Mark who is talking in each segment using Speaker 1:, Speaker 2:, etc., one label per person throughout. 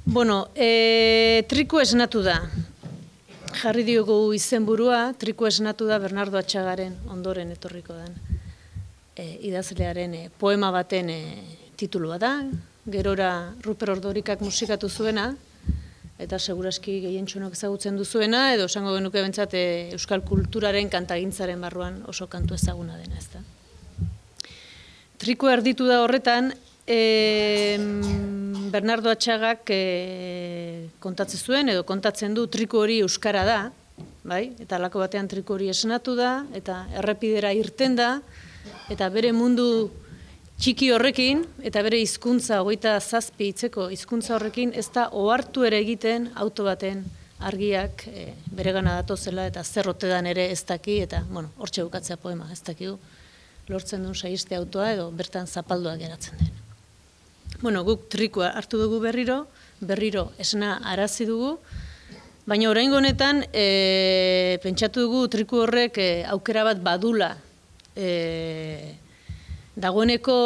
Speaker 1: Bueno, triku esnatu da. Jarri diogu izenburua, triku esnatu da Bernardo Atxagaren ondoren etorriko den. Idazlearen poema baten titulua da, gerora Ruper Ordorikak musikatu zuena, eta seguraski gehientxunok ezagutzen duzuena, edo esango genuke bentsat euskal kulturaren kantagintzaren barruan oso kantu ezaguna dena, ezta. Trikua erditu da horretan, Bernardo Atxagak kontatzen zuen, edo kontatzen du triku hori euskara da, bai? Eta halako batean triku hori esnatu da, eta errepidera irten da, eta bere mundu txiki horrekin, eta bere hizkuntza 27 hitzeko hizkuntza horrekin, ez da ohartu ere egiten auto baten argiak beregana datozela, eta zer ote dan ere ez daki, eta, bueno, hortxe bukatzea poema, ez dakigu, lortzen duen saiste autoa, edo bertan zapaldua geratzen den. Bueno, guk trikua hartu dugu berriro esna arazi dugu, baina oraingo honetan pentsatu dugu triku horrek aukera bat badula. Dagoeneko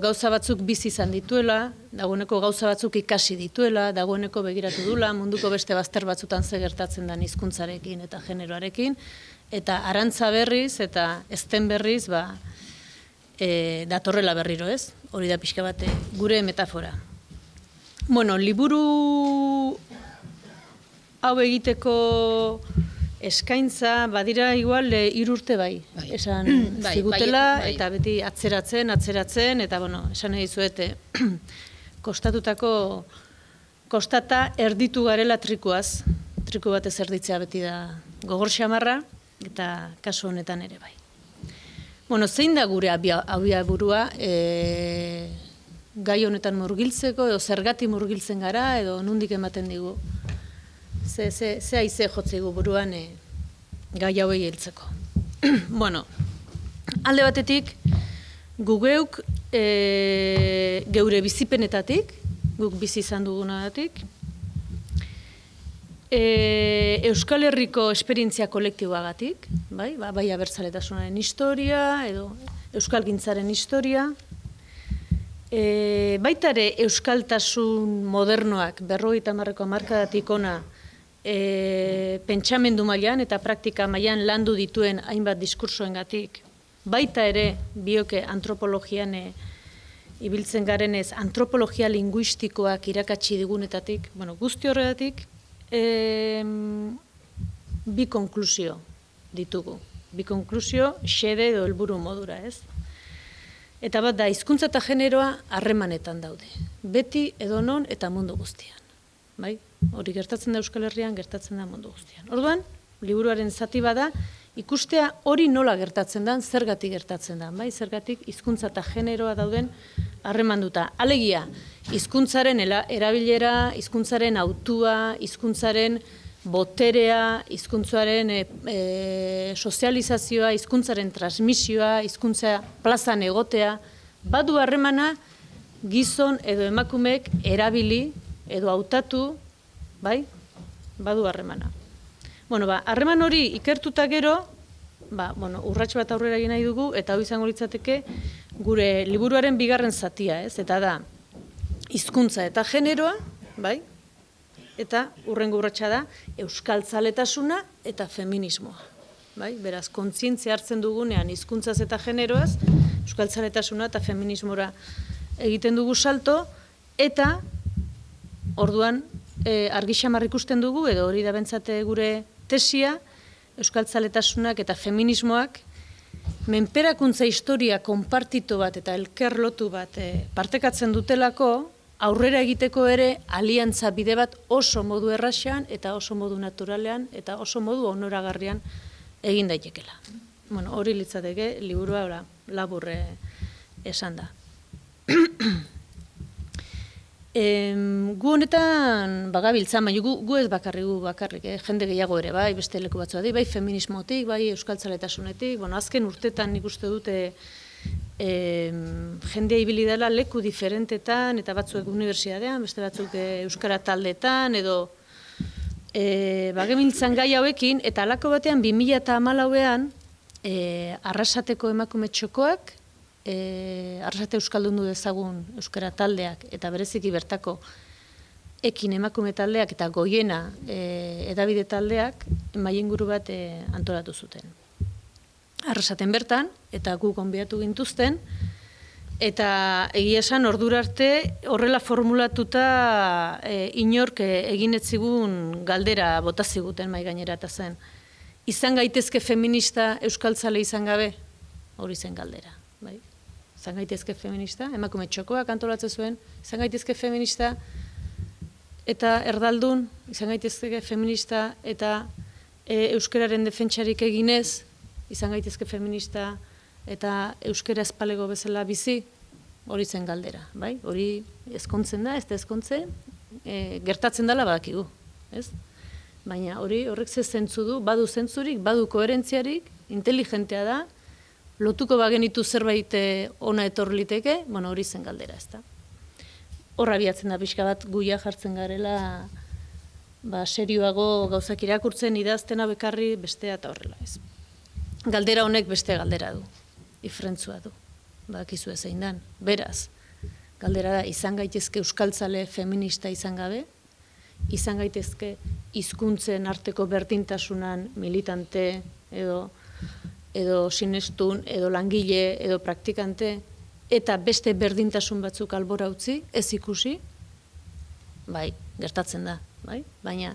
Speaker 1: gauza batzuk bizi izan dituela, dagoeneko gauza batzuk ikasi dituela, dagoeneko begiratu dula, munduko beste bazter batzutan ze gertatzen den hizkuntzarekin eta generoarekin, eta arantza berriz eta ezten berriz, datorrela berriro, ez? Hori da pixka bat gure metafora. Bueno, liburu hau egiteko eskaintza badira igual 3 urte bai, esan zigutela, eta beti atzeratzen, eta bueno, esan nahi dizuet kostata erditu garela trikuaz, triku batez erditzea beti da gogor xamarra, eta kasu honetan ere bai. Bueno, zein da gure abiaburua gai honetan murgiltzeko, edo zergatik murgiltzen gara, edo nondik ematen digu? Ze haize jotzeigu buruan gai hauei heltzeko. Bueno, alde batetik, gu geuk geure bizipenetatik, guk bizi izan dugunagatik, Euskal Herriko esperientzia kolektiboagatik, bai abertzaletasunaren historia, edo euskalgintzaren historia, baita ere euskaltasun modernoak 50 hamarkadatik ona pentsamendu mailan eta praktika mailan landu dituen hainbat diskursoengatik, baita ere bioke antropologian ibiltzen garenez antropologia linguistikoak irakatsi digunetatik, bueno, guzti horregatik bi konklusio ditugu. Bi konklusio xede edo helburu modura, ez? Eta bat da, hizkuntza eta generoa harremanetan daude. Beti edonon eta mundu guztian. Bai? Hori gertatzen da Euskal Herrian, gertatzen da mundu guztian. Orduan, liburuaren zati bada, ikustea hori nola gertatzen da, zergatik gertatzen da. Bai? Zergatik hizkuntza eta generoa dauden harremanduta. Alegia, hizkuntzaren erabilera, hizkuntzaren autua, hizkuntzaren boterea, hizkuntzaren sozializazioa, hizkuntzaren transmisioa, hizkuntza plazan egotea, badu harremana gizon edo emakumeek erabili edo hautatu, bai? Badu harremana. Bueno, harreman hori ikertuta gero, urrats bat aurrera egin nahi dugu, eta hau izango litzateke gure liburuaren bigarren zatia, ez? Eta da, hizkuntza eta generoa, bai? Eta hurrengo urratsa da, euskaltzaletasuna eta feminismoa. Bai? Beraz, kontzientzia hartzen dugunean hizkuntzaz eta generoaz, euskaltzaletasuna eta feminismora egiten dugu salto, eta orduan argi xamar ikusten dugu, edo hori da bentsate gure tesia, euskaltzaletasunak eta feminismoak menperakuntza historia konpartitu bat eta elkerlotu bat partekatzen dutelako, aurrera egiteko ere aliantza bide bat oso modu erraxean eta oso modu naturalean eta oso modu onoragarrian egin daitekela. Bueno, hori litzateke liburua laburre esan da. Gu honetan bagabiltzan, baina gu ez bakarrik, jende gehiago ere, bai, beste leku batzua di, bai feminismotik, bai euskaltzaletasunetik, bueno, azken urtetan nik uste dute jendea ibili dela leku diferentetan, eta batzuek unibertsitatean, beste batzuk euskara taldetan, edo bagemiltzan gai hauekin, eta halako batean 2014an Arrasateko emakume txokoak, Arrasate euskaldundu dezagun euskara taldeak eta bereziki bertako ekin emakume taldeak eta goiena edabide taldeak mailinguru bat antolatu zuten. Arrasaten bertan, eta gu gonbidatu gintuzten, eta egia esan ordura arte horrela formulatuta inork egin ez zigun galdera bota ziguten mai gainerata zen. Izan gaitezke feminista euskaltzale izan gabe? Hori zen galdera, bai? Izan gaitezke feminista, emakume txokoak antolatzen zuen, izan gaitezke feminista eta erdaldun, izan gaitezke feminista eta euskararen defentsarik eginez, izan gaitezke feminista eta euskara espalego bezala bizi, hori zen galdera, bai? Hori ezkontzen da, ez da ezkontzen, gertatzen dela badakigu, ez? Baina horrek ze zentzu du, badu zentzurik, badu koherentziarik, inteligentea da, lotuko bagenitu zerbait ona etorri liteke, bueno, hori zen galdera, ez da. Horra biatzen da pixka bat guia jartzen garela, serioago gauzak irakurtzen, idaztena bekarri, bestea eta horrela, ez. Galdera honek beste galdera du, ifrentzua du, badakizu ezein dan. Beraz, galdera da, izan gaitezke euskaltzale feminista izan gabe, izan gaitezke hizkuntzen arteko berdintasunan militante edo sinestun, edo langile, edo praktikante, eta beste berdintasun batzuk albora utzi, ez ikusi, bai, gertatzen da, bai? Baina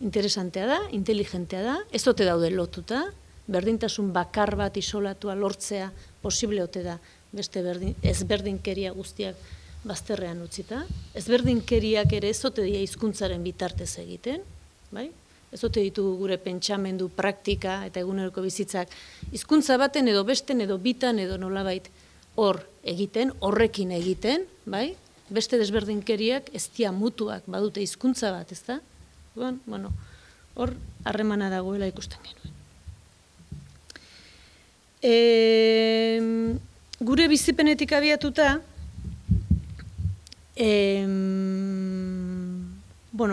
Speaker 1: interesantea da, inteligentea da, ez ote daude lotuta, berdintasun bakar bat isolatua lortzea posible ote da, beste ezberdinkeria guztiak bazterrean utzita, ezberdinkeriak ere ez ote dira hizkuntzaren bitartez egiten, bai? Ez ote ditugu gure pentsamendu, praktika eta eguneroko bizitzak hizkuntza baten edo besten edo bitan edo nolabait hor egiten, horrekin egiten, bai? Beste desberdinkeriak ez dira mutuak badute hizkuntza bat, ezta? Bueno, hor harremana dagoela ikusten genuen. Gure bizipenetik abiatuta,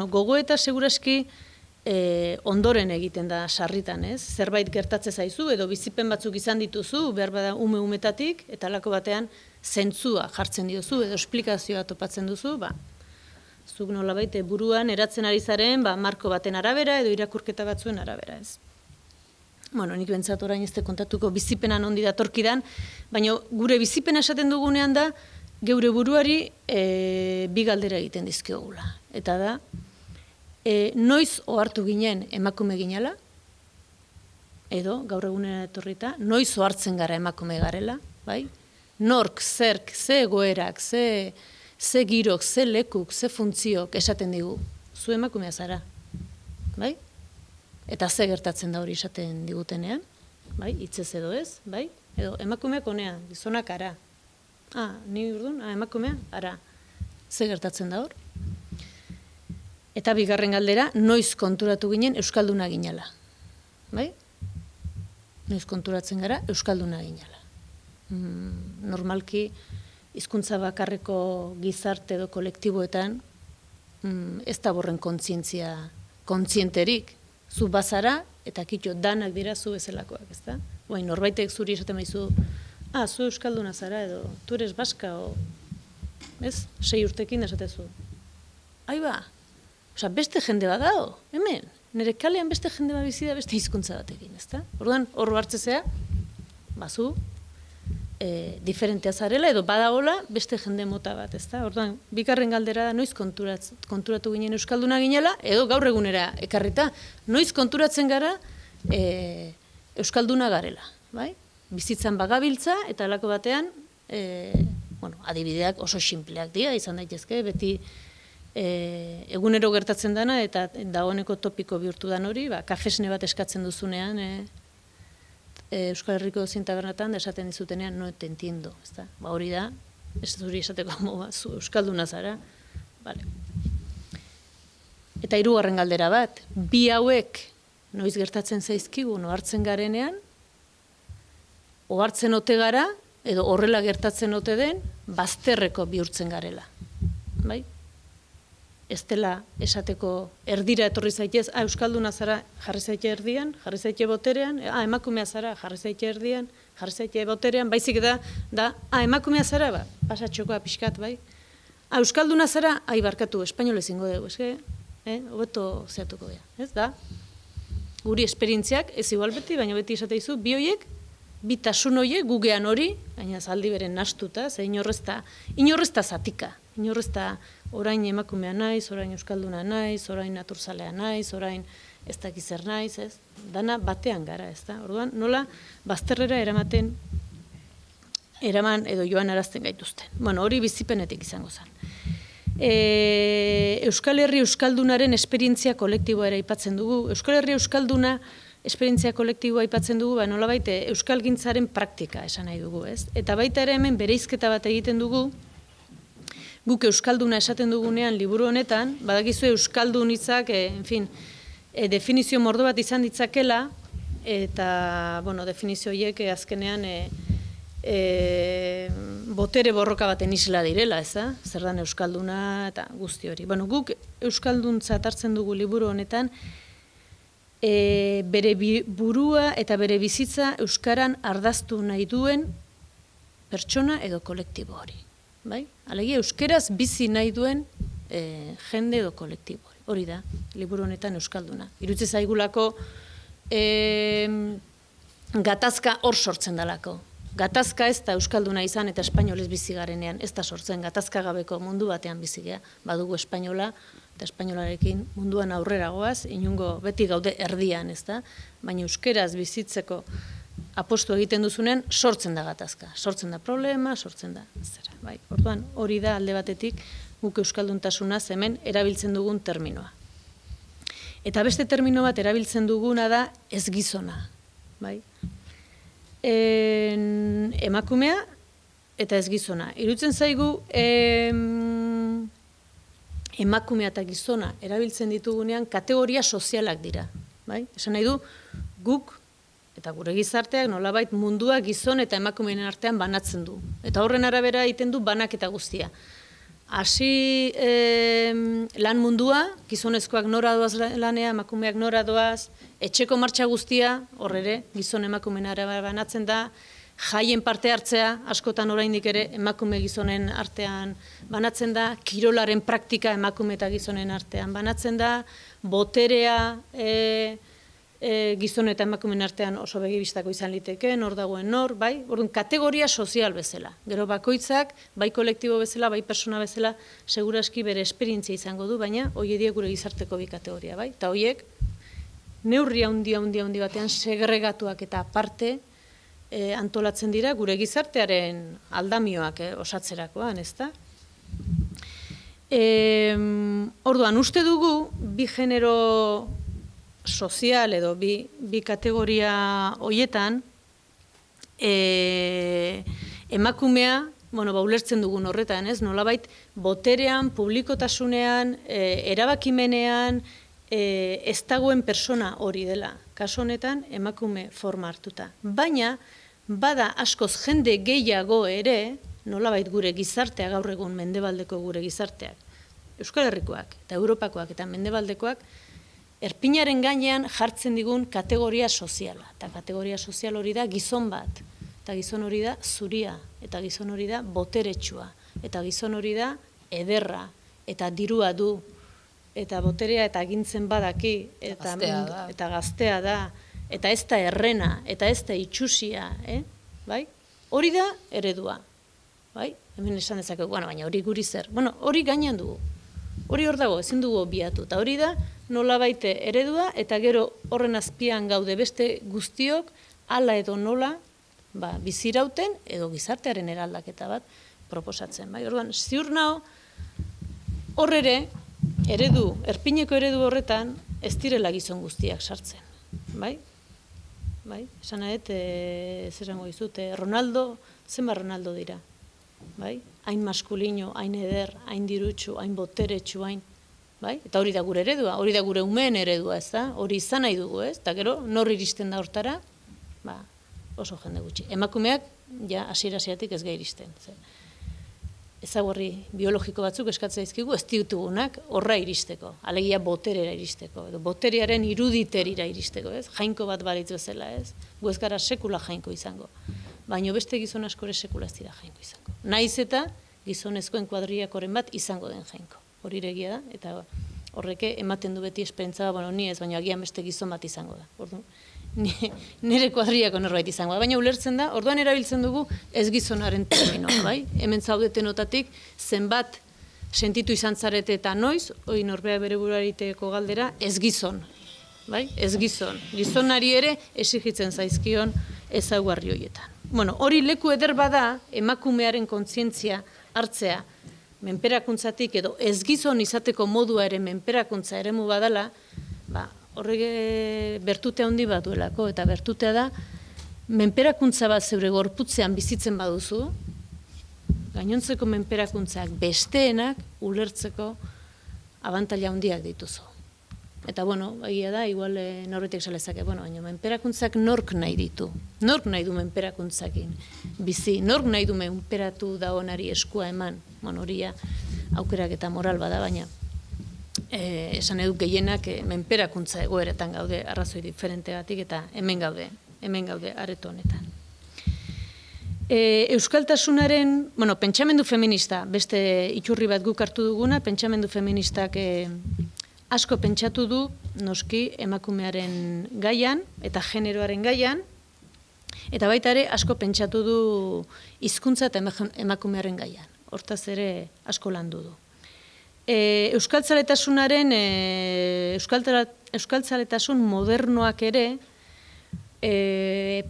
Speaker 1: gogoeta seguraski ondoren egiten da sarritan, ez? Zerbait gertatze zaizu edo bizipen batzuk izan dituzu, behar bada umetatik, eta halako batean zentzua jartzen diozu edo esplikazioa topatzen duzu, zuk nolabait buruan eratzen ari zaren marko baten arabera edo irakurketa batzuen arabera, ez? Nik bentsat orain ez kontatuko bizipenan ondi datorkidan, baina gure bizipena esaten dugunean da, geure buruari bi galdera egiten dizkiogula. Eta da, noiz ohartu ginen emakume ginela, edo gaur egunera etorrita, noiz ohartzen gara emakume garela, bai? Nork, zerk, ze egoerak, ze girok, ze lekuk, ze funtziok esaten digu, zu emakumea zara, bai? Eta ze gertatzen da hori esaten digutenean, bai, hitzez edo ez, bai? Edo emakumeak honea, gizonak ara. Ni urdun, emakumea ara. Ze gertatzen da hor? Eta bigarren galdera, noiz konturatu ginen euskalduna ginela. Bai? Noiz konturatzen gara euskalduna ginela. Normalki hizkuntza bakarreko gizarte edo kolektiboetan ez da borren kontzienterik. Zu bazara, eta kitxo danak dira zu bezalakoak, ezta? Norbaitek zuri esaten maizu, zu euskalduna zara, edo, tu eres baska, ez? 6 urtekin esatezu. Beste jende bat dago, hemen, nire kalean beste jende bat bizi da beste hizkuntza batekin, ezta? Orduan, hor hartzezea, zu, diferentea zarela, edo badagola beste jende mota bat, ezta? Orduan, bigarren galdera da, noiz konturatu ginen euskalduna ginela, edo gaur egunera ekarrita, noiz konturatzen gara euskalduna garela, bai? Bizitzan bagabiltza, eta halako batean, adibideak oso sinpleak dira, izan daitezke, beti egunero gertatzen dana, eta dagoeneko topiko bihurtu dan hori, kafesne bat eskatzen duzunean, Euskal Herriko zein tabernatan esaten dizutenean no te entiendo, ezta? Hori da, ez zuri esateko zu euskalduna zara. Vale. Eta hirugarren galdera bat, bi hauek noiz gertatzen zaizkigu ohartzen garenean, ohartzen ote gara edo horrela gertatzen ote den bazterreko bihurtzen garela. Bai? Ez dela esateko erdira etorri zaitez, euskalduna zara jarri zaite erdian, jarri zaite boterean, emakumea zara jarri zaite erdian, jarri zaite boterean, baizik da emakumea zara, pasatxokoa pixkat, bai? Euskalduna zara, barkatu, espainolez ingo dugu, hobeto zehatuko dira, ez da? Guri esperientziak, ez igual beti, baina beti esateizu, bi horiek, bi tasun horiek, gugean hori, baina zaldi beren nastuta, ze inorrezta zatika, inorrezta orain emakumea naiz, orain euskalduna naiz, orain naturzalea naiz, orain ez dakizer naiz, ez? Dana batean gara, ez da? Orduan, nola, bazterrera eraman edo joan arazten gaituzten. Bueno, hori bizipenetik izango zen. Euskal Herri Euskaldunaren esperientzia kolektiboa ere aipatzen dugu. Euskal Herri Euskalduna esperientzia kolektiboa aipatzen dugu, nolabait euskalgintzaren praktika esan nahi dugu, ez? Eta baita ere hemen bereizketa bat egiten dugu, guk euskalduna esaten dugunean liburu honetan, badakizu euskaldun hitzak, definizio mordo bat izan ditzakela, eta, definizio horiek azkenean botere borroka baten isla direla, ez da? Zer dan euskalduna eta guzti hori. Guk euskalduntza hartzen dugu liburu honetan, bere burua eta bere bizitza euskaran ardaztu nahi duen pertsona edo kolektibo hori. Alegia, euskeraz bizi nahi duen jende edo kolektibo hori. Hori da, liburu honetan euskalduna. Irutze zaigulako gatazka hor sortzen dalako. Gatazka ez da euskalduna izan eta espainolez bizi garenean, ez da sortzen gatazka gabeko mundu batean bizigea. Badugu espainola eta espainolarekin munduan aurrera goaz, inungo beti gaude erdian, ez da? Baina euskeraz bizitzeko apostu egiten duzunen, sortzen da gatazka. Sortzen da problema, sortzen da zera. Orduan, hori da alde batetik guk euskalduntasunaz hemen erabiltzen dugun terminoa. Eta beste termino bat erabiltzen duguna da ez gizona. Emakumea eta ez gizona. Iruditzen zaigu emakumea eta gizona erabiltzen ditugunean kategoria sozialak dira. Esan nahi du, guk eta gure gizarteak nolabait mundua gizon eta emakumeen artean banatzen du. Eta horren arabera egiten du banaketa guztia. Hasi lan mundua, gizonezkoak nora doaz lanea, emakumeak nora doaz, etxeko martxa guztia, horre gizon emakumeen arabera banatzen da, jaien parte hartzea, askotan oraindik ere emakume gizonen artean banatzen da, kirolaren praktika emakume eta gizonen artean banatzen da, boterea gizon eta emakumeen artean oso begibistako izan liteke, nor dagoen nor, orduan kategoria sozial bezala. Gero bakoitzak, bai kolektibo bezala, bai persona bezala, seguraski bere esperientzia izango du, baina horiek gure gizarteko bi kategoria, eta horiek neurri handi batean segregatuak eta aparte antolatzen dira gure gizartearen aldamioak osatzerakoan, ezta? Orduan, uste dugu, bi genero sozial edo bi kategoria horietan, emakumea, ulertzen dugun horretan, nolabait, boterean, publikotasunean, erabakimenean, ez dagoen persona hori dela. Kaso honetan, emakume forma hartuta. Baina, bada askoz jende gehiago ere, nolabait gure gizartea, gaur egun mendebaldeko gure gizarteak, Euskal Herrikoak eta Europakoak eta mendebaldekoak, erpinaren gainean jartzen digun kategoria soziala. Eta kategoria sozial hori da gizon bat. Eta gizon hori da zuria. Eta gizon hori da boteretsua. Eta gizon hori da ederra. Eta dirua du. Eta boterea eta gintzen badaki. Eta gaztea da. Eta ez da errena. Eta ez da itxusia. Hori da eredua. Hemen esan dezakegu, baina hori guri zer. Hori gainean dugu. Hori hor dago, ezin dugu obiatu. Eta hori da, nola baite eredua, eta gero horren azpian gaude beste guztiok, hala edo nola, bizirauten edo gizartearen eraldaketa bat proposatzen. Orduan, ziur nao, hor ere, erpineko eredu horretan, ez direla gizon guztiak sartzen. Esan nahet, ez esango dizute, Ronaldo, zenba Ronaldo dira? Hain maskulino, hain eder, hain dirutsu, hain boteretsu, hain... Eta hori da gure eredua, hori da gure umeen eredua, ez da? Hori izan nahi dugu, ez? Eta gero, nor iristen da hortara, oso jende gutxi. Emakumeak, ja, hasiera-hasieratik ez gai iristen. Ezagorri biologiko batzuk eskatzea izkigu, ez ditugunak horra iristeko, alegia boterera iristeko, edo boterearen iruditerira iristeko, ez? Jainko bat balitz bezala, ez? Gu ez gara sekula jainko izango. Baina beste gizon askore sekula ez dira jainko izango. Naiz eta gizonezkoen kuadrillakoren bat izango den jainko. Hori egia da, eta horreke ematen du beti esperientzia, bueno, ni ez, baina agian beste gizon bat izango da. Orduan, nire kuadrillako norbait izango da, baina ulertzen da, orduan erabiltzen dugu ez gizonaren terminoa, bai? Hemen zaudetenotatik zenbat sentitu izan zarete eta noiz, hori norbea bere buruariteko galdera, ez gizon, bai? Ez gizon. Gizonari ere exigitzen zaizkion ezaugarri horietan. Bueno, hori leku eder bada, emakumearen kontzientzia hartzea, menperakuntzatik edo ez gizon izateko modua ere menperakuntza eremu badala, horrek bertutea handi bat duelako, eta bertutea da, menperakuntza bat zeure gorputzean bizitzen baduzu, gainontzeko menperakuntzak besteenak ulertzeko abantaila handiak dituzu. Eta, bueno, egia da, igual norbetek salezake, bueno, baina menperakuntzak nork nahi ditu. Nork nahi du menperakuntzakin bizi, nork nahi du menperatu dagoenari eskua eman. Bueno, hori aukerak eta moral bada, baina esan eduk gehienak menperakuntza egoeretan gaude arrazoi diferentegatik eta hemen gaude areto honetan. Euskaltasunaren, bueno, pentsamendu feminista, beste iturri bat guk hartu duguna, pentsamendu feministak asko pentsatu du, noski, emakumearen gaian eta generoaren gaian, eta baita ere asko pentsatu du hizkuntza eta emakumearen gaian. Hortaz ere asko landu du. Euskaltzaletasunaren, euskaltzaletasun modernoak ere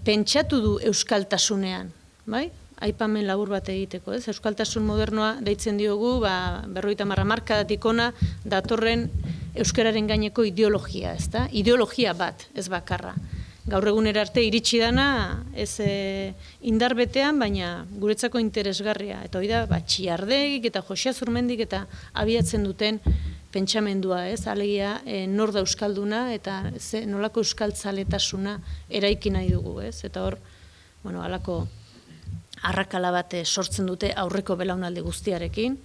Speaker 1: pentsatu du euskaltasunean, bai? Aipamen labur bat egiteko, ez? Euskaltasun modernoa deitzen diogu, 50 hamarkadatik hona datorren euskararen gaineko ideologia, ezta? Ideologia bat, ez bakarra. Gaur egunera arte iritsi dana, ez indar betean, baina guretzako interesgarria. Eta hori da, Txiardegik eta Josia Zurmendik eta abiatzen duten pentsamendua, ez? Alegia, nor da euskalduna eta nolako euskaltzaletasuna eraiki nahi dugu, ez? Eta hor, bueno, halako arrakala bat sortzen dute aurreko belaunaldi guztiarekin,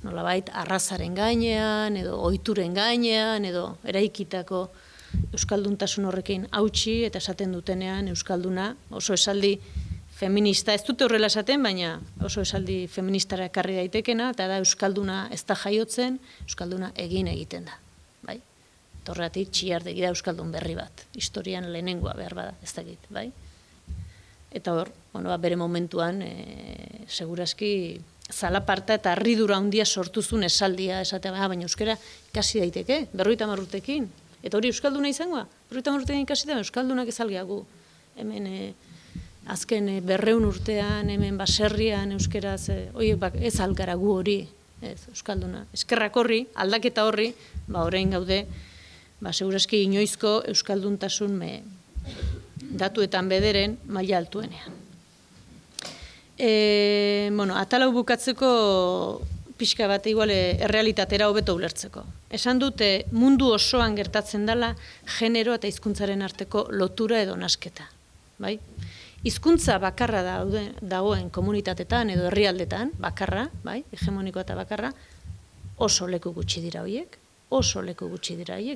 Speaker 1: nolabait arrazaren gainean, edo ohituren gainean, edo eraikitako euskalduntasun horrekin hautsi eta esaten dutenean euskalduna oso esaldi feminista, ez dute horrela esaten, baina oso esaldi feministara ekarri daitekena, eta da euskalduna ez da jaiotzen, euskalduna egiten da. Bai? Horregatik Txiardegi da euskaldun berri bat, historian lehenengoa behar bada, ez dakit, bai? Eta hor, bueno, bere momentuan, seguraski zalaparta eta harridura handia sortuzun esaldia, esatea, baina euskara ikasi daiteke, 50 urtekin. Eta hori euskalduna izangoa, 50 urtekin ikasi da, euskaldunak ez algeagu. Hemen, azken 200 urtean, hemen baserrian euskeraz, ez algara gu hori, euskalduna. Eskerrak horri, aldaketa horri, orain gaude, seguraski inoizko euskalduntasun datuetan bederen maila altuenean. Atalau bukatzeko pixka bat igual errealitatera hobeto ulertzeko. Esan dute mundu osoan gertatzen dela genero eta hizkuntzaren arteko lotura edo nasketa. Bai? Hizkuntza bakarra dagoen komunitatetan edo herrialdetan, bakarra, bai? Hegemonikoa eta bakarra, oso leku gutxi dira horiek,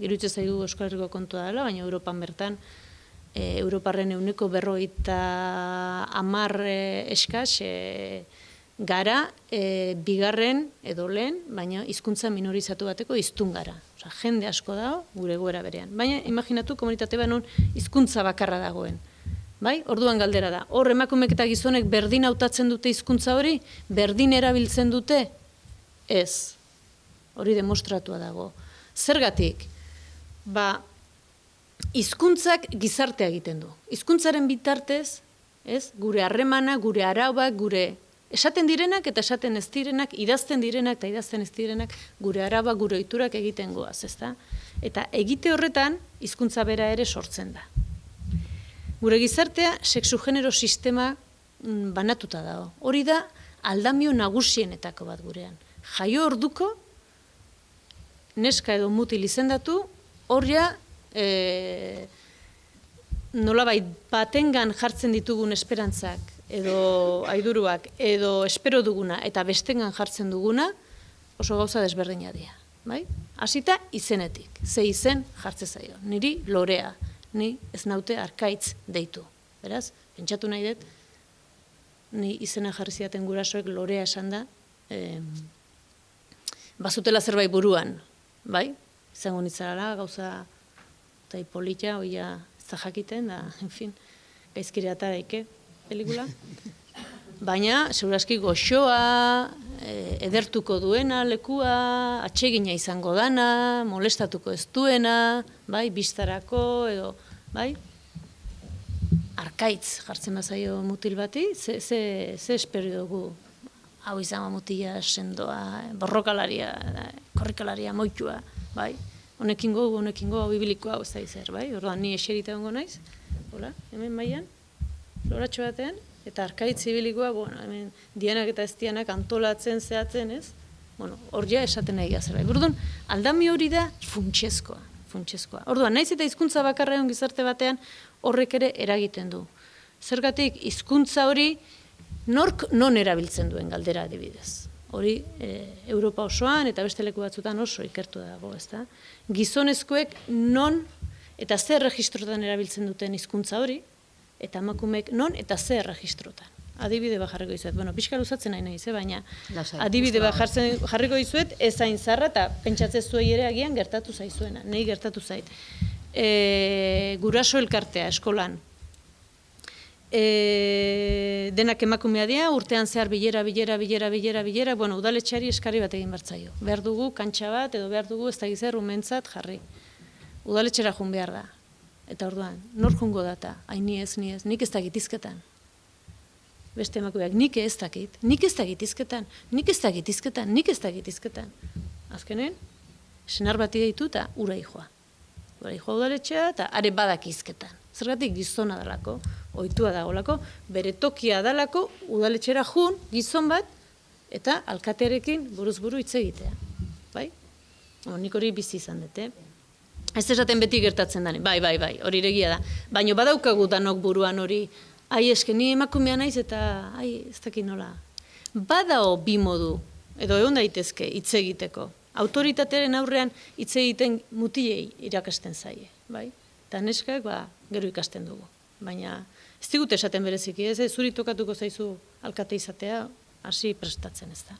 Speaker 1: iruditzen zaigu Euskal Herriko kontua dela, baina Europan bertan Europarren 50% eskaz gara bigarren edo lehen, baina hizkuntza minorizatu bateko hiztun gara. Osa, jende asko dago gure egoera berean. Baina imaginatu komunitate bat non hizkuntza bakarra dagoen. Bai? Orduan galdera da. Hor emakumeek eta gizonek berdin hautatzen dute hizkuntza hori? Berdin erabiltzen dute? Ez. Hori demostratua dago. Zergatik? Hizkuntzak gizartea egiten du. Hizkuntzaren bitartez, gure harremana, gure arauak, gure esaten direnak eta esaten ez direnak, idazten direnak eta idazten ez direnak, gure arauak, gure ohiturak egiten goaz, ezta? Eta egite horretan, hizkuntza bera ere sortzen da. Gure gizartea sexu-genero sistema banatuta dago. Hori da aldamio nagusienetako bat gurean. Jaio orduko, neska edo mutil izendatu, horria nolabait batengan jartzen ditugun esperantzak edo aiduruak edo espero duguna eta bestengan jartzen duguna oso gauza desberdina dira. Bai? Hasita izenetik, ze izen jartze zaio. Niri Lorea, ni ez naute Arkaitz deitu. Beraz, pentsatu nahi dut, ni izena jarri zidaten gurasoek Lorea esan da, bazutela zerbait buruan, bai? Izango nitzarala, gauza eta polita, oia ez da jakiten, da, en fin, gaizkire ataraike pelikula. Baina, seguraski goxoa, edertuko duena lekua, atsegina izango dana, molestatuko ez duena, bai, bistarako, edo, bai? Arkaitz jartzen bazaio mutil bati, ze espero dugu hau izan mutila sendoa, borrokalaria, korrikalaria, moitua, bai? Honekin go, hau ibiliko hau ez da izer, bai? Orduan, ni eserita gongo naiz, hola, hemen maian, loratxo batean, eta arkaitz ibilikoa, bueno, hemen dianak eta ez dianak antolatzen, zehatzen, ez? Bueno, hor ja esaten nahi gazera. Orduan, aldami hori da funtsezkoa. Orduan, naiz eta hizkuntza bakarra egon gizarte batean horrek ere eragiten du. Zergatik, hizkuntza hori nork non erabiltzen duen galdera adibidez. Hori, Europa osoan eta beste leku batzutan oso ikertu dago, ezta? Gizonezkoek non eta zer registrotan erabiltzen duten hizkuntza hori, eta emakumeek non eta zer registrotan. Adibide bat jarriko dizuet. Bueno, pixka luzatzen nahi nahiz, baina adibide bat jarriko dizuet, ez hain zarra eta pentsatzen zuei ere agian gertatu zaizuena, nahi gertatu zait. Guraso elkartea eskolan. Denak emakumea dira, urtean zehar bilera, bueno, udaletxeari eskari bat egin bertzaio. Behar dugu kantxa bat, edo behar dugu ez da gizar umentzat jarri. Udaletxera jun behar da. Eta orduan, nor jungo data? Hain ni ez, nik ez dakit izketan. Beste emakumeak, nik ez dakit izketan. Azkenen, senar bati deitu eta ura ijoa. Ura ijoa udaletxea eta are badak izketan. Zergatik gizona dalako, ohitua dagolako, bere tokia dalako, udaletxera jun, gizon bat, eta alkatearekin buruz buru hitz egitea. Bai? Nik hori bizi izan dute. Ez esaten beti gertatzen dani, bai, hori regia da. Baina badaukagu danok buruan hori, eske ni emakumea naiz eta, ez dakit nola. Badao bi modu, edo egon daitezke hitz egiteko. Autoritatearen aurrean hitz egiten mutilei irakasten zaie, bai? Eta neskak, gero ikasten dugu. Baina ez digute esaten bereziki, ez zuri tokatuko zaizu alkate izatea, hasi prestatzen ez da.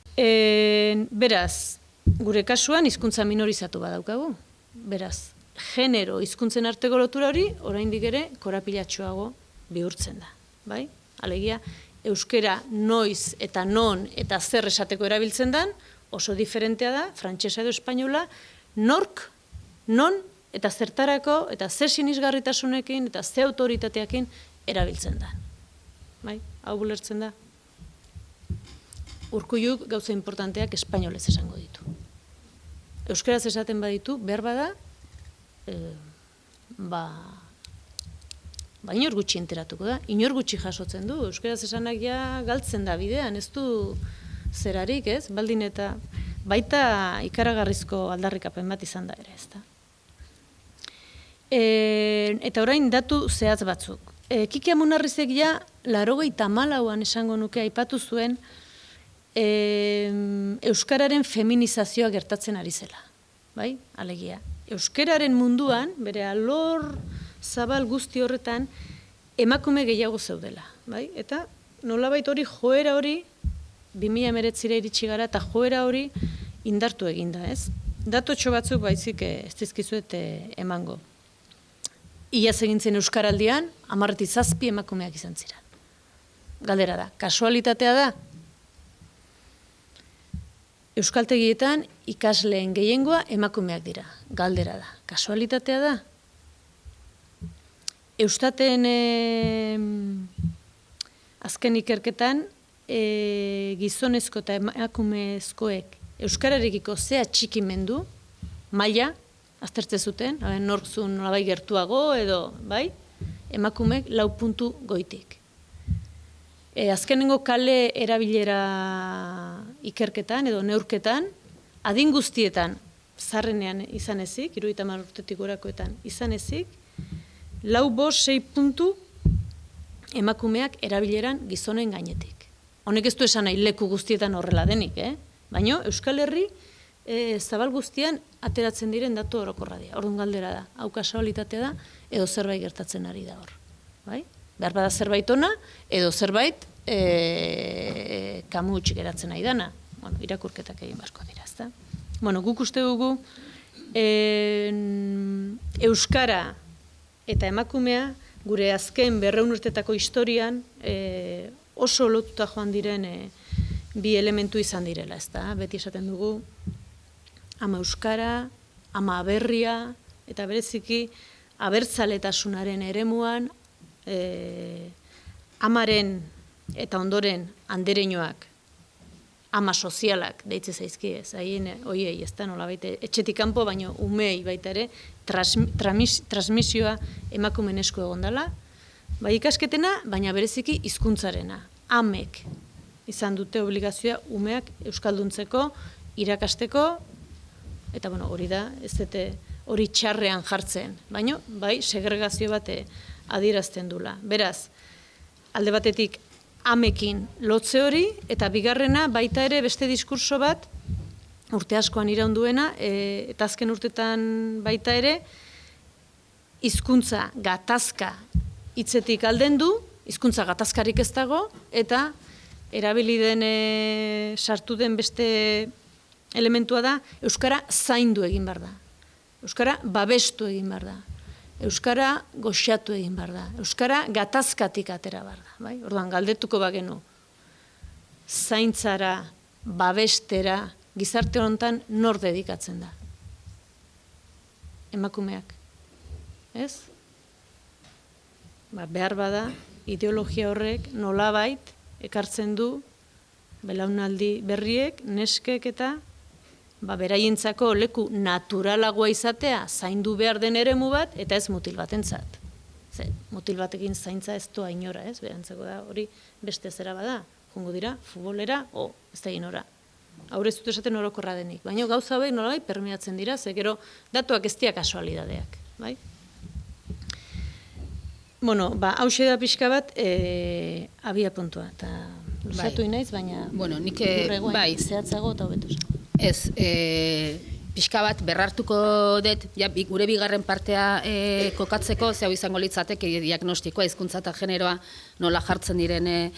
Speaker 1: Beraz, gure kasuan hizkuntza minorizatu badaukagu. Beraz, genero hizkuntzen arteko lotura hori, oraindik ere korapilatsuago bihurtzen da. Bai? Alegia, euskera noiz eta non eta zer esateko erabiltzen dan, oso diferentea da, frantsesa edo espainola, nork, non eta zertarako eta ze sinisgarritasunekin eta ze autoritateekin erabiltzen da. Bai? Hau bulertzen da. Urkulluk gauza importanteak espainolez esango ditu. Euskaraz esaten baditu, behar bada, inor gutxi enteratuko da, inor gutxi jasotzen du, euskaraz esanak ja galtzen da bidean, ez du zerarik, ez? Baldin eta baita ikaragarrizko aldarrikapen bat izan da ere, ez da. Eta orain datu zehatz batzuk. Kiki Amunarrizek ja, 84an esango nuke aipatu zuen, euskararen feminizazioa gertatzen ari zela, bai? Alegia. Euskararen munduan, bere alor zabal guzti horretan, emakume gehiago zeudela, bai? Eta nolabait hori joera hori 2019 iritsi gara eta joera hori indartu eginda, ez? Datotxo batzuk baizik ez dizkizuet emango. Iaz egintzen euskaraldian 17 emakumeak izan ziren. Galdera da, kasualitatea da? Euskaltegietan ikasleen gehiengoa emakumeak dira. Galdera da. Kasualitatea da? Eustaten azken ikerketan gizonezko eta emakumezkoek euskararekiko zea txikimendu, maila, aztertze zuten, nortzun nolabai gertuago edo, bai? Emakumeek 4 puntu goitik. Azkenengo kale erabilera ikerketan edo neurketan, adin guztietan zarrenean izan ezik, 70 urtetik gorakoetan izan ezik, 4-6 puntu emakumeak erabileran gizonen gainetik. Honek ez du esan nahi leku guztietan horrela denik, baina Euskal Herri zabal guztian ateratzen diren datu orokorra dira. Orduan galdera da, hau kasualitatea da, edo zerbait gertatzen ari da hor. Bai? Behar bada zerbait ona, edo zerbait kamu utxik geratzen nahi dana. irakurketak egin beharko dira, ezta? Guk uste dugu euskara eta emakumea gure azken 200 urtetako historian oso lotuta joan diren bi elementu izan direla, ezta? Beti esaten dugu ama euskara, ama aberria, eta bereziki abertzaletasunaren eremuan amaren eta ondoren andereñoak, ama sozialak deitze zaizkiez, haien hoiei, ez da nolabait etxetik kanpo, baino umei baita ere transmisioa emakumeen esku egon dela, bai ikasketena, baina bereziki hizkuntzarena. Amek izan dute obligazioa umeak euskalduntzeko, irakasteko, eta hori da, ez dute hori txarrean jartzen, baina bai segregazio bat adierazten dula. Beraz, alde batetik amekin lotze hori, eta bigarrena baita ere beste diskurso bat, urte askoan iraun duena, eta azken urtetan baita ere, hizkuntza gatazka hitzetik aldendu, hizkuntza gatazkarik ez dago, eta erabili den, sartu den beste elementua da, euskara zaindu egin behar da. Euskara babestu egin behar da. Euskara goxatu egin behar da. Euskara gatazkatik atera behar da. Bai? Orduan, galdetuko bagenu, zaintzara, babestera, gizarte honetan nor dedikatzen da? Emakumeak. Ez? Behar bada, ideologia horrek nolabait ekartzen du belaunaldi berriek, neskek eta beraientzako leku naturalagoa izatea zaindu behar den eremu bat, eta ez mutil batentzat. Mutil batekin zaintza ez doa inora, ez? Berantzeko da, hori beste zera bada, jongo dira, futbolera, ez da inora. Haure ez dut esaten orokorra denik. Baina gauza hauek nolabait permeatzen dira, ze gero datuak ez dira kasualidadeak. Bai? Hauxe da pixka bat, abia puntua. Luzatu inaiz, baina
Speaker 2: nik
Speaker 1: zehatzago eta hobetu.
Speaker 2: Ez, pixka bat berrartuko dut, gure bigarren partea kokatzeko, ze hau izango litzateke diagnostikoa, hizkuntza eta generoa nola jartzen diren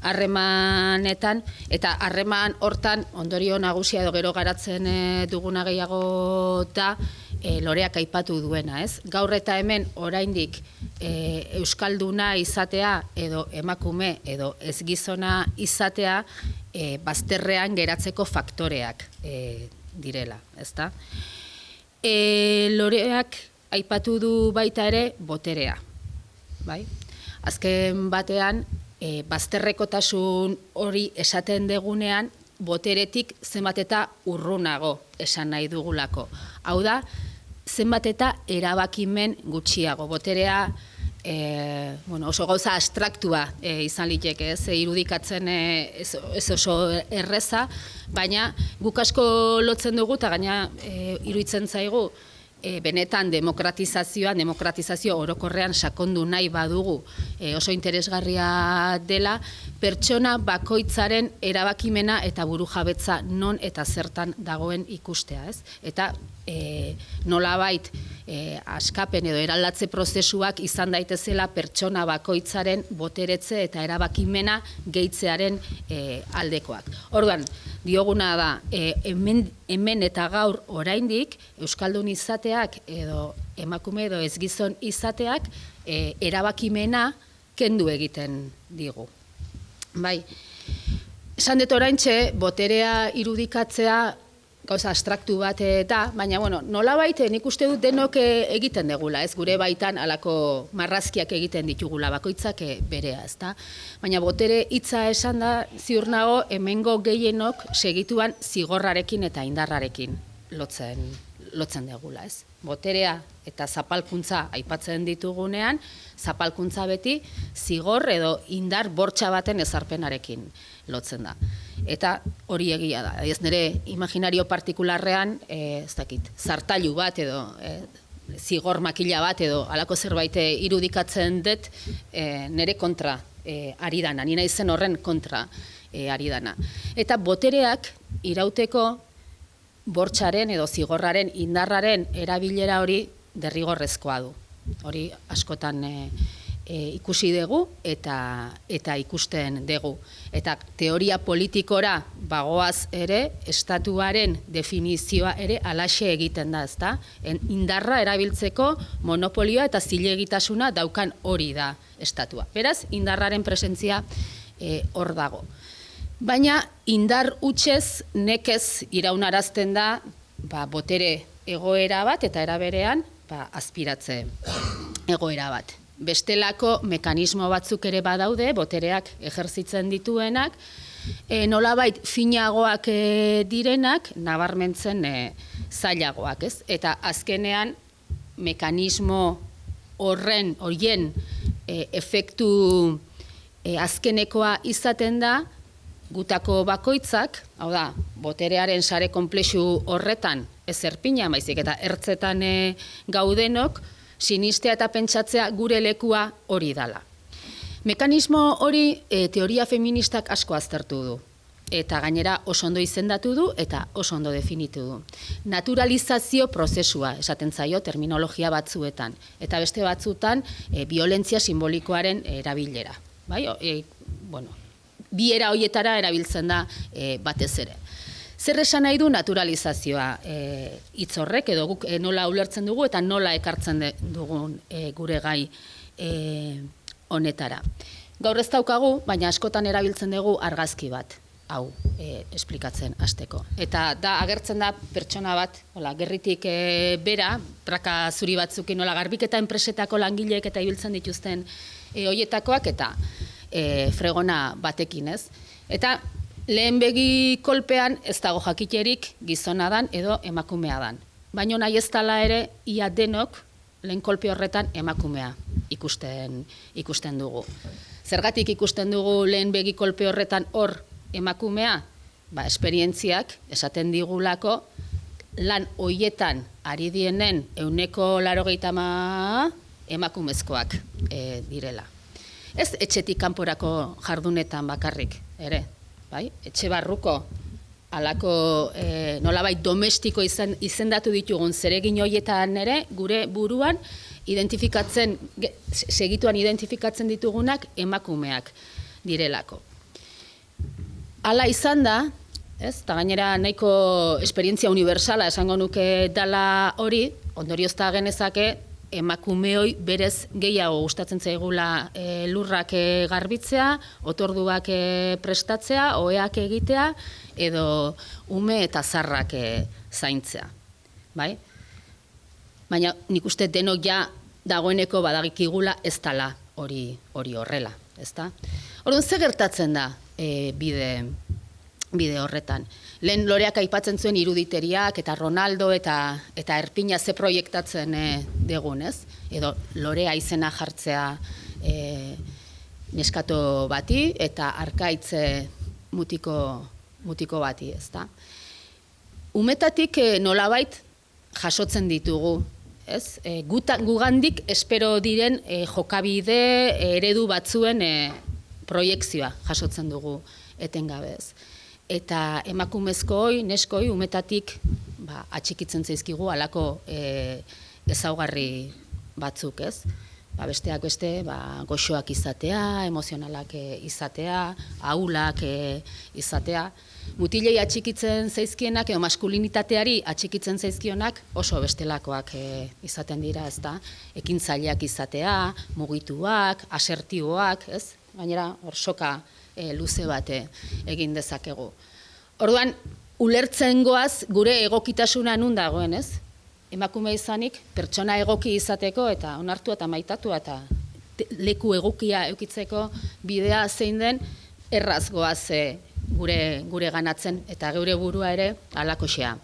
Speaker 2: harremanetan, eta harreman hortan ondorio nagusia edo gero garatzen duguna gehiago da, Loreak aipatu duena, ez? Gaur eta hemen oraindik euskalduna izatea edo emakume edo ez gizona izatea bazterrean geratzeko faktoreak direla, ezta? Loreak aipatu du baita ere boterea, bai? Azken batean, bazterrekotasun hori esaten degunean, boteretik zenbat eta urrunago esan nahi dugulako. Hau da, zenbat eta erabakimen gutxiago. Boterea oso gauza abstraktua izan liteke, ez irudikatzen ez oso erreza, baina guk asko lotzen dugu eta gaina iruditzen zaigu benetan demokratizazio orokorrean sakondu nahi badugu oso interesgarria dela, pertsona bakoitzaren erabakimena eta burujabetza non eta zertan dagoen ikustea, ez? Eta nolabait askapen edo eraldatze prozesuak izan daitezela pertsona bakoitzaren boteretze eta erabakimena gehitzearen aldekoak. Orduan, dioguna da, hemen eta gaur oraindik euskaldun izateak edo emakume edo ez gizon izateak erabakimena kendu egiten digu. Bai, esan dut oraintxe, boterea irudikatzea gauza abstraktu bat da, baina nolabait nik uste dut denok egiten degula, ez gure baitan halako marrazkiak egiten ditugula bakoitzak berea, ezta? Baina botere hitza esan da, ziur nago hemengo gehienok segituan zigorrarekin eta indarrarekin lotzen degula, ez? Boterea eta zapalkuntza aipatzen ditugunean, zapalkuntza beti zigor edo indar bortxa baten ezarpenarekin lotzen da. Eta hori egia da. Ez nire imaginario partikularrean, ez dakit, zartailu bat edo zigor makila bat edo halako zerbait irudikatzen dut nire kontra ari dana, ni naizen horren kontra ari dana. Eta botereak irauteko bortxaren edo zigorraren indarraren erabilera hori derrigorrezkoa du. Hori askotan ikusi dugu eta ikusten dugu. Eta teoria politikora bagoaz ere, estatuaren definizioa ere alaxe egiten da, ezta? Indarra erabiltzeko monopolioa eta zilegitasuna daukan hori da estatua. Beraz, indarraren presentzia hor dago. Baina, indar hutsez nekez iraunarazten da botere egoera bat eta eraberean aspiratze egoera bat. Bestelako mekanismo batzuk ere badaude, botereak ejerzitzen dituenak, nolabait finagoak direnak, nabarmentzen zailagoak, ez? Eta azkenean mekanismo horien efektu azkenekoa izaten da, gutako bakoitzak, hau da, boterearen sare konplexu horretan ez erpina, baizik eta ertzetan gaudenok, sinistea eta pentsatzea gure lekua hori dala. Mekanismo hori teoria feministak asko aztertu du. Eta gainera oso ondo izendatu du eta oso ondo definitu du. Naturalizazio prozesua esaten zaio terminologia batzuetan. Eta beste batzutan violentzia simbolikoaren erabilera. Bai? Bi era horietara erabiltzen da batez ere. Zer esan nahi du naturalizazioa hitz horrek, edo guk nola ulertzen dugu eta nola ekartzen dugun gure gai honetara. Gaur ez daukagu, baina askotan erabiltzen dugu argazki bat, hau esplikatzen hasteko. Eta da agertzen da pertsona bat, gerritik bera, praka zuri batzukin, garbiketa enpresetako langileek eta ibiltzen dituzten horietakoak eta fregona batekin, ez? Eta lehen begi kolpean ez dago jakiterik gizona dan edo emakumea dan. Baina nahi ez dela ere, ia denok lehen kolpe horretan emakumea ikusten dugu. Zergatik ikusten dugu lehen begi kolpe horretan hor emakumea? Esperientziak esaten digulako lan hoietan ari dienen 80% emakumezkoak direla. Ez etxetik kanporako jardunetan bakarrik, ere. Etxe barruko, alako nolabait domestiko izendatu ditugun zeregin horietan ere, gure buruan segituan identifikatzen ditugunak emakumeak direlako. Hala izan da, eta gainera nahiko esperientzia universala esango nuke dala hori, ondoriozta genezake, emakumeoi berez gehiago gustatzen zaigula lurrak garbitzea, otorduak prestatzea, oheak egitea, edo ume eta zarrak zaintzea. Baina nik uste denok ja dagoeneko badagikigula ez dala hori horrela. Orduan, ze gertatzen da bide horretan? Lehen Loreak aipatzen zuen iruditeriak eta Ronaldo eta Erpina ze proiektatzen degun, ez? Edo Lorea izena jartzea neskato bati eta Arkaitz mutiko bati, ezta? Umetatik nolabait jasotzen ditugu, ez? Gugandik espero diren jokabide eredu batzuen proiekzioa jasotzen dugu etengabe, ez? Eta emakumezkoi, neskoi, umetatik atxikitzen zaizkigu halako ezaugarri batzuk, ez? Besteak beste, goxoak izatea, emozionalak izatea, ahulak izatea. Mutilei atxikitzen zaizkienak, edo maskulinitateari atxikitzen zaizkionak oso bestelakoak izaten dira, ez da? Ekintzaileak izatea, mugituak, asertiboak, ez? Gainera, hor soka luze bat egin dezakegu. Orduan, ulertzen goaz gure egokitasuna nun dagoen, ez? Emakume izanik, pertsona egoki izateko eta onartu eta maitatu eta leku egokia eukitzeko bidea zein den erraz goaz gure ganatzen eta geure burua ere halakoxea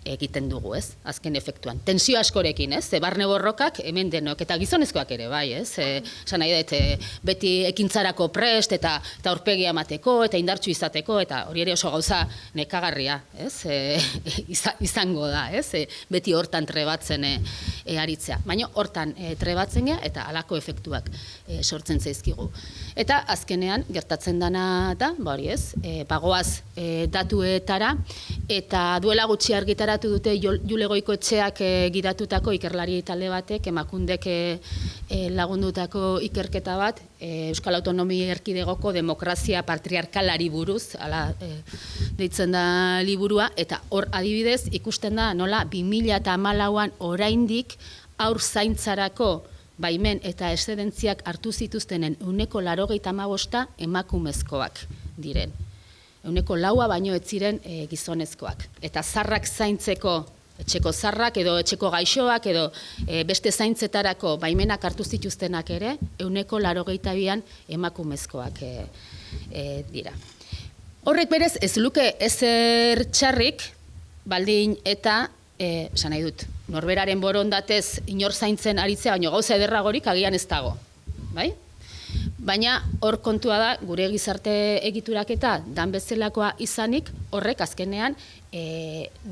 Speaker 2: egiten dugu, ez? Azken efektuan. Tensio askorekin, ez? Barne borrokak hemen denok, eta gizonezkoak ere, bai, ez? Esan nahi dut, beti ekintzarako prest eta aurpegia emateko eta indartsu izateko, eta hori ere oso gauza nekagarria, ez? Izango da, ez? Beti hortan trebatzen aritzea. Baina hortan trebatzen gea eta halako efektuak sortzen zaizkigu. Eta azkenean gertatzen dana da, hori ez, bagoaz datuetara, eta duela gutxi argitara argitaratu dute Jule Goikoetxeak gidatutako ikerlari talde batek, Emakundek lagundutako ikerketa bat, Euskal Autonomia Erkidegoko demokrazia patriarkalari buruz, hala deitzen da liburua, eta hor adibidez ikusten da nola 2014an oraindik haur zaintzarako baimen eta eszedentziak hartu zituztenen 85% emakumezkoak diren. 4% baino ez ziren gizonezkoak. Eta zarrak zaintzeko, etxeko zarrak edo etxeko gaixoak edo beste zaintzetarako baimenak hartu zituztenak ere, 82an emakumezkoak dira. Horrek berez ez luke ezer txarrik, baldin eta, esan nahi dut, norberaren borondatez inor zaintzen aritzea, baino gauza ederragorik agian ez dago, bai? Baina hor kontua da, gure gizarte egituraketa dan bezalakoa izanik, horrek azkenean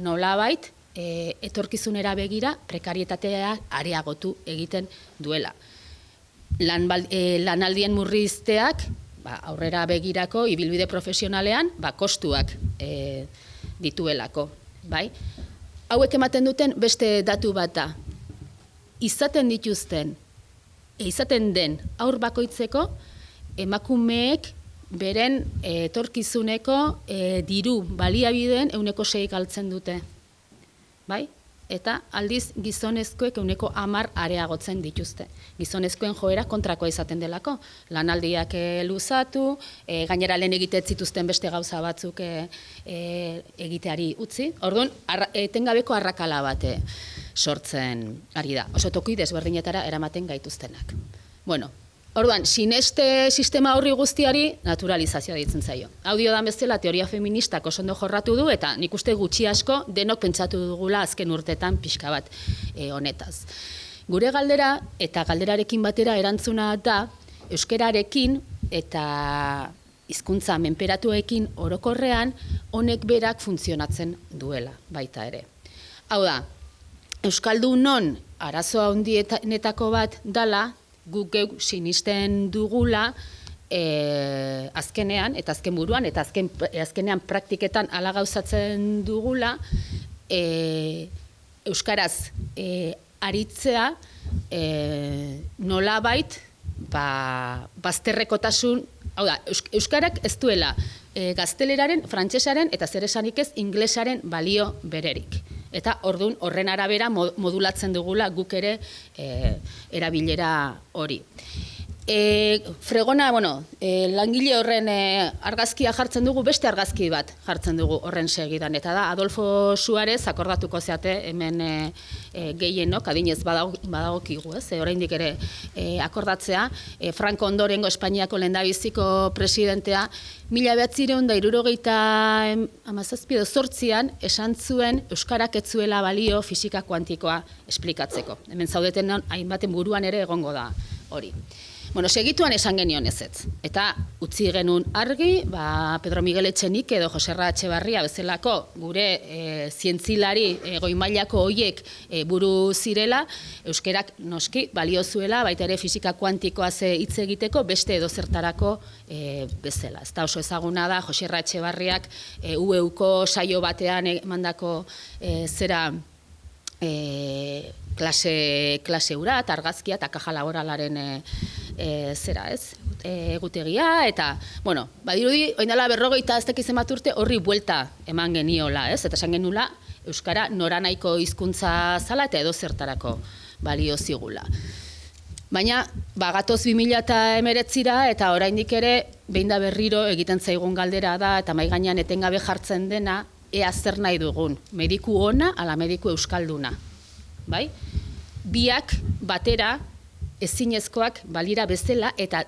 Speaker 2: nolabait etorkizunera begira prekarietatea areagotu egiten duela. Lanaldien murrizteak, aurrera begirako ibilbide profesionalean, kostuak dituelako, bai? Hauek ematen duten beste datu bat da. Izaten den haur bakoitzeko emakumeek beren etorkizuneko diru baliabideen 6% galtzen dute. Bai? Eta aldiz gizonezkoek 10% areagotzen dituzte. Gizonezkoen joera kontrakoa izaten delako. Lanaldiak luzatu, gainera lehen egite zituzten beste gauza batzuk egiteari utzi. Orduan, etengabeko arrakala bat sortzen ari da. Oso toki desberdinetara eramaten gaituztenak. Bueno, orduan, sineste sistema horri guztiari naturalizazioa deitzen zaio. Hau diodan bezala teoria feministak oso ondo jorratu du eta nik uste gutxi asko denok pentsatu dugula azken urtetan pixka bat honetaz. Gure galdera eta galderarekin batera erantzuna da euskararekin eta hizkuntza menperatuekin orokorrean honek berak funtzionatzen duela baita ere. Hau da, euskaldunon arazoa handienetako bat dala guk geuk sinisten dugula azkenean, eta azken buruan, eta azkenean praktiketan hala gauzatzen dugula, euskaraz aritzea nolabait bazterrekotasun, hau da, euskarak ez duela gazteleraren, frantsesaren eta zer esanik ez inglesaren balio bererik. Eta orduan horren arabera modulatzen dugula guk ere erabilera hori. Fregona, langile horren argazkia jartzen dugu, beste argazki bat jartzen dugu horren segidan. Eta da, Adolfo Suarez akordatuko zeate hemen gehienok, adinez badagokigu, oraindik ere akordatzea, Franco ondorengo Espainiako lehendabiziko presidentea, 1978an esan zuen euskarak ez zuela balio fisika kuantikoa esplikatzeko. Hemen zaudeten hainbaten buruan ere egongo da hori. Segituan esan genion ezetz. Eta utzi genuen argi, Pedro Miguel Etxenik edo Joserra Etxebarria bezalako gure zientzilari goi-mailako hoiek buru zirela, euskerak noski balio zuela, baita ere fisika kuantikoa hitz egiteko beste edozertarako bezala. Ez da oso ezaguna da, Joserra Etxebarriak UEUko saio batean emandako zera klase ura, eta argazkia eta kaja laboralaren egutegia, eta, badirudi, oindala 50 ez dakiz emat urte horri buelta eman geniola, eta esan genula, euskara noranaiko hizkuntza zala eta edozertarako balio zigula. Baina, gatoz 2019ra eta oraindik ere, behin da berriro egiten zaigun galdera da, eta mahai gainean etengabe jartzen dena, ea zer nahi dugun, mediku ona ala mediku euskalduna. Bai? Biak batera ezinezkoak balira bezala eta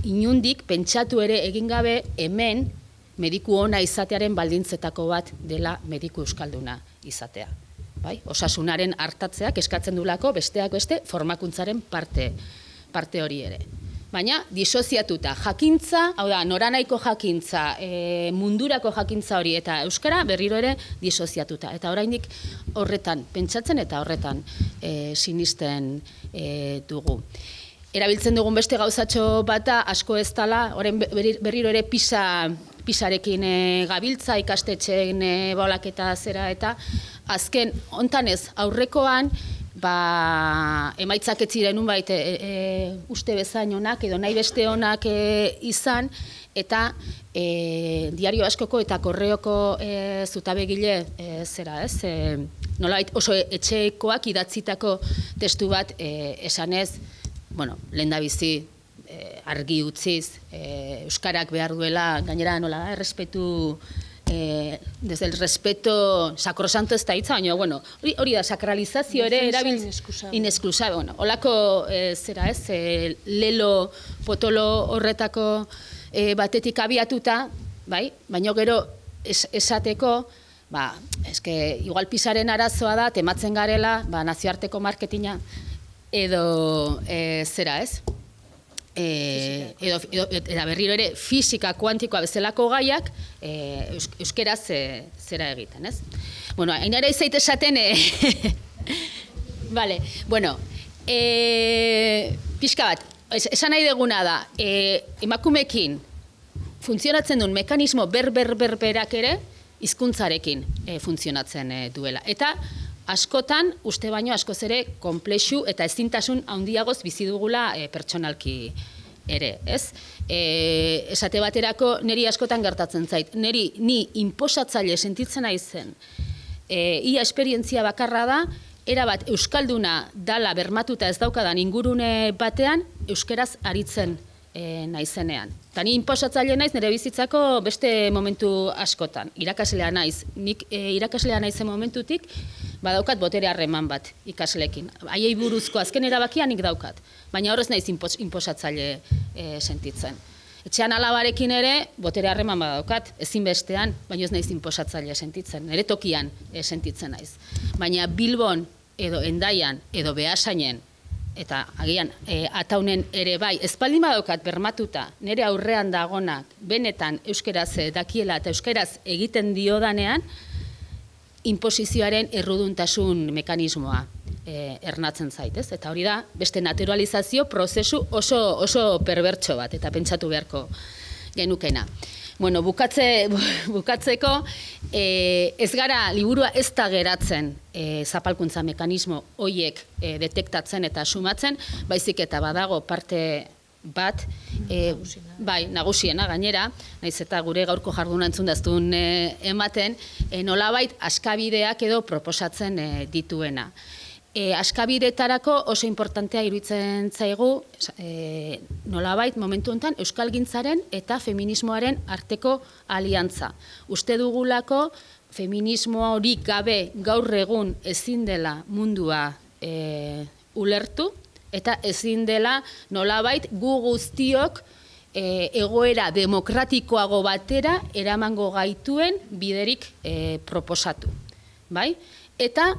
Speaker 2: inundik pentsatu ere egin gabe hemen mediku ona izatearen baldintzetako bat dela mediku euskalduna izatea. Bai? Osasunaren hartatzeak eskatzen dulako besteak beste formakuntzaren parte hori ere. Baina disoziatuta jakintza, hau da, noranaiko jakintza, mundurako jakintza hori eta euskara berriro ere disoziatuta. Eta oraindik horretan pentsatzen eta horretan sinisten dugu. Erabiltzen dugun beste gauzatxo bata asko ez dela, berriro ere pisarekin gabiltza ikastetxeen bolaketa zera eta azken hontan ez aurrekoan, emaitzak ez ziren unbait uste bezain onak edo nahi beste onak izan, eta diario askoko eta korreoko zutabegile zera ez, nolabait oso etxekoak idatzitako testu bat esanez, lehendabizi argi utziz, euskarak behar duela, gainera nola, errespetu, desde el respeto sacrosanto ez da hitza, baina, hori da, sakralizazio ere erabiltz inexcusable. Olako, zera ez, lelo potolo horretako batetik abiatuta, bai, baina gero esateko, eske, igual pisaren arazoa da, tematzen garela, nazioarteko marketina, edo, zera ez, eta berriro ere fisika kuantikoa bezalako gaiak euskeraz zera egiten, ez? Hainara izait esaten, vale, pixka bat, esan nahi deguna da, emakumeekin funtzionatzen duen mekanismo berberak ere hizkuntzarekin funtzionatzen duela. Eta askotan, uste baino askoz ere, konplexu eta ezintasun handiagoz bizi dugula pertsonalki ere, ez? Esate baterako, niri askotan gertatzen zait. Ni inposatzaile sentitzen naizen, ia esperientzia bakarra da, erabat euskalduna dala bermatuta ez daukadan ingurune batean, euskeraz aritzen naizenean. Eta ni inposatzaile naiz nire bizitzako beste momentu askotan. Irakaslea naiz. Nik irakaslea naizen momentutik, badaukat botere harreman bat ikasleekin. Haiei buruzko azken erabakia nik daukat. Baina horrez naiz inposatzaile sentitzen. Etxean alabarekin ere, botere harreman badaukat, ezinbestean, baina ez naiz inposatzaile sentitzen. Nire tokian sentitzen naiz. Baina Bilbon, edo Hendaian, edo Beasainen, eta agian Ataunen ere bai, espaldin badaukat bermatuta, nire aurrean dagonak benetan euskeraz dakiela eta euskeraz egiten diodanean, inposizioaren erruduntasun mekanismoa ernatzen zaitez. Eta hori da, beste naturalizazio prozesu oso perbertso bat, eta pentsatu beharko genukena. Bukatzeko, ez gara, liburua ez da geratzen zapalkuntza mekanismo horiek detektatzen eta sumatzen, baizik eta badago parte bat, bai, nagusiena gainera, naiz eta gure gaurko jarduna entzun daztun ematen, nolabait askabideak edo proposatzen dituena. Askabidetarako oso importantea iruditzen zaigu, nolabait momentu honetan euskalgintzaren eta feminismoaren arteko aliantza. Uste dugulako feminismoa hori gabe gaur egun ezin dela mundua ulertu, eta ezin dela nolabait gu guztiok egoera demokratikoago batera eramango gaituen biderik proposatu. Bai? Eta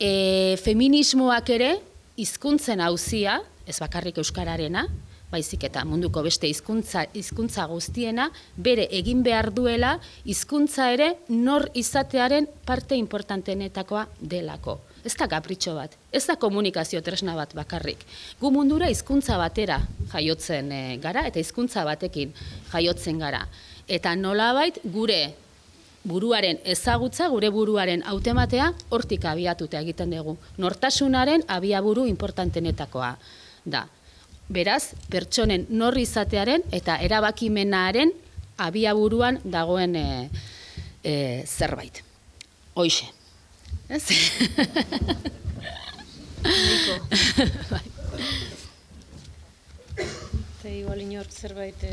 Speaker 2: feminismoak ere hizkuntzen auzia, ez bakarrik euskararena, baizik eta munduko beste hizkuntza guztiena, bere egin behar duela hizkuntza ere nor izatearen parte importantenetakoa delako. Ez da kapritxo bat, ez da komunikazio tresna bat bakarrik. Gu mundura hizkuntza batera jaiotzen gara eta hizkuntza batekin jaiotzen gara. Eta nolabait gure buruaren ezagutza, gure buruaren hautematea hortik abiatuta egiten dugu. Nortasunaren abiaburu importantenetakoa da. Beraz, pertsonen nor izatearen eta erabakimenaren abiaburuan dagoen zerbait. Hoixe. Ez?
Speaker 1: Niko. Eta igual inork zerbait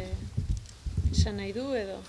Speaker 1: esan nahi du edo?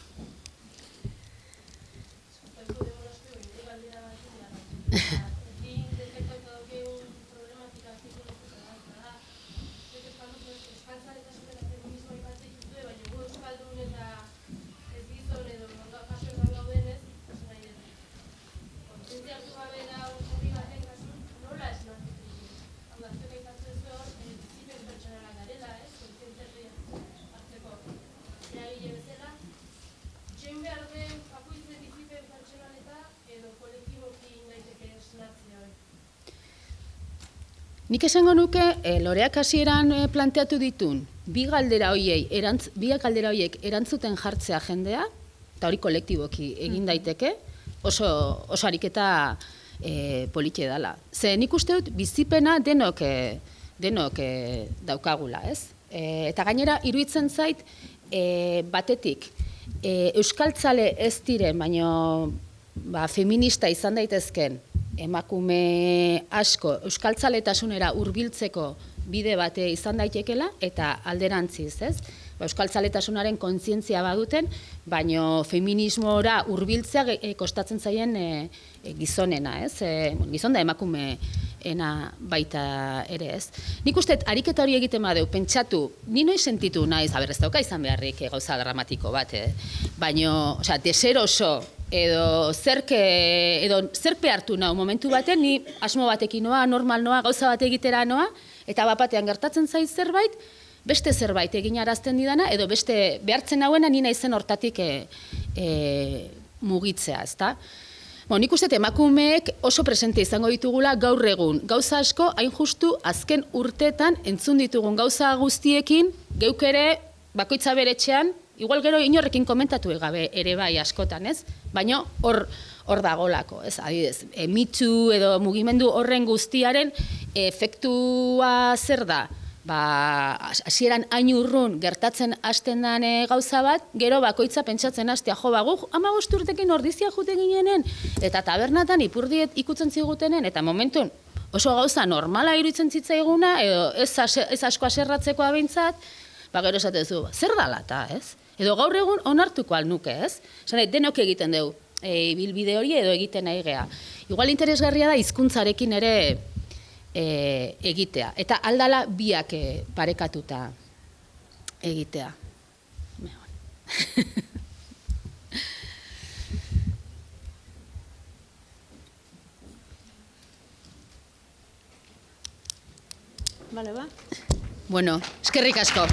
Speaker 2: Nik esango nuke, Loreak hasieran planteatu ditun, bi galdera horiek erantzuten jartzea jendea, eta hori kolektiboki egin daiteke, oso ariketa politxe dela. Ze nik uste dut bizipena denok daukagula, ez? Eta gainera, iruditzen zait, batetik, euskaltzale ez diren, baino feminista izan daitezken, emakume asko euskaltzaletasunera hurbiltzeko bide bate izan daitekela, eta alderantziz, ez? Euskaltzaletasunaren kontzientzia baduten, baino feminismora hurbiltzea kostatzen zaien gizonena, ez? Gizon da emakumeena baita ere, ez? Nik uste, ariketa hori egiten badeu, pentsatu, ni noiz sentitu naiz, ez dauka izan beharrik gauza dramatiko bat, baino, deseroso, edo zerk behartu nau momentu baten, ni asmo batekin noa, normal noa, gauza bat egitera noa, eta bapatean gertatzen zait zerbait, beste zerbait egin arazten didana, edo beste behartzen hauena ni naizen hortatik mugitzea, ezta? Nik uste emakumeek oso presente izango ditugula gaur egun. Gauza asko, hain justu, azken urteetan entzun ditugun gauza guztiekin, geuk ere, bakoitza bere etxean, igual gero inorrekin komentatu gabe ere bai askotan, ez? Baina hor dagolako, ez? Adibidez, mitxu edo mugimendu horren guztiaren efektua zer da? Hasieran hain urrun gertatzen hasten den gauza bat, gero bakoitza pentsatzen hastea, gu 15 urtekin ordizia jute ginenen, eta tabernatan ipurdiet ikutzen zigutenen, eta momentun oso gauza normala iruditzen zitzaiguna, edo ez asko aserratzekoa behintzat, gero esatezu, zer dala eta, ez? Edo gaur egun onartuko alnuke, ez? Denok egiten dugu, bilbide hori edo egiten nahi geha. Igual interesgarria da hizkuntzarekin ere egitea. Eta aldala biak parekatuta egitea.
Speaker 1: Bale, ba?
Speaker 2: Bueno, eskerrik asko.